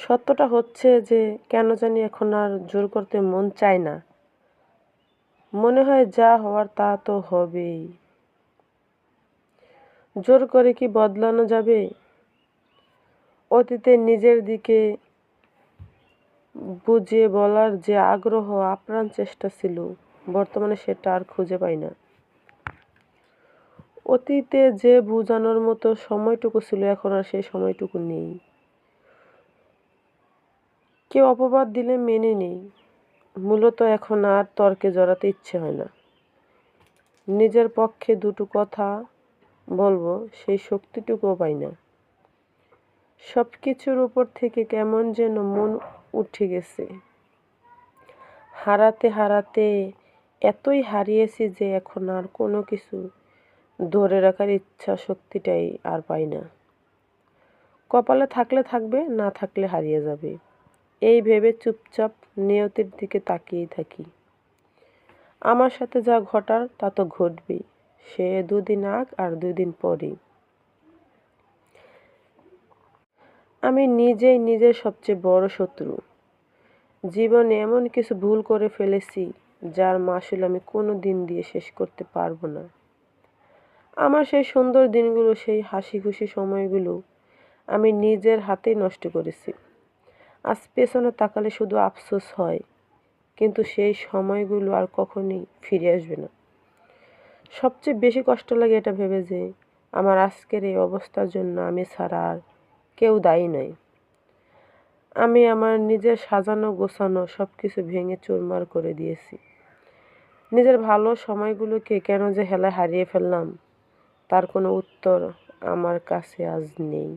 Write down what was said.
সত্যটা হচ্ছে যে কেন জানি এখন আর জোর করতে মন চায় না। মনে হয় যা হওয়ার তা তো হবেই। জোর করে কি বদলানো যাবে? অতীতে নিজের দিকে বুঝিয়ে বলার যে আগ্রহ, আপ্রাণ চেষ্টা ছিল, বর্তমানে সেটা আর খুঁজে পাই না। অতীতে যে বোঝানোর মতো সময়টুকু ছিল এখন আর সেই সময়টুকু নেই। কেউ অপবাদ দিলে মেনে নেই। মূলত এখন আর তর্কে জড়াতে ইচ্ছে হয় না। নিজের পক্ষে দুটো কথা বলবো সেই শক্তিটুকুও পাই না। সব কিছুর উপর থেকে কেমন যেন মন উঠে গেছে। হারাতে হারাতে এতই হারিয়েছি যে এখন আর কোনো কিছু ধরে রাখার ইচ্ছা শক্তিটাই আর পাই না। কপালে থাকলে থাকবে, না থাকলে হারিয়ে যাবে, এই ভেবে চুপচাপ নিয়তির দিকে তাকিয়েই থাকি। আমার সাথে যা ঘটার তা তো ঘটবেই, সে 2 দিন আগ আর 2 দিন পরই। আমি নিজেই নিজের সবচেয়ে বড় শত্রু। জীবনে এমন কিছু ভুল করে ফেলেছি যার মাসুল আমি কোনো দিন দিয়ে শেষ করতে পারবো না। আমার সেই সুন্দর দিনগুলো, সেই হাসি খুশি সময়গুলো আমি নিজের হাতেই নষ্ট করেছি। আজ পেছনে তাকালে শুধু আফসোস হয়, কিন্তু সেই সময়গুলো আর কখনোই ফিরে আসবে না। সবচেয়ে বেশি কষ্ট লাগে এটা ভেবে যে আমার আজকের এই অবস্থার জন্য আমি ছাড়া আর কেউ দায়ী নয়। আমি আমার নিজের সাজানো গোছানো সব কিছু ভেঙে চুরমার করে দিয়েছি। নিজের ভালো সময়গুলোকে কেন যে হেলায় হারিয়ে ফেললাম তার কোনো উত্তর আমার কাছে আজ নেই।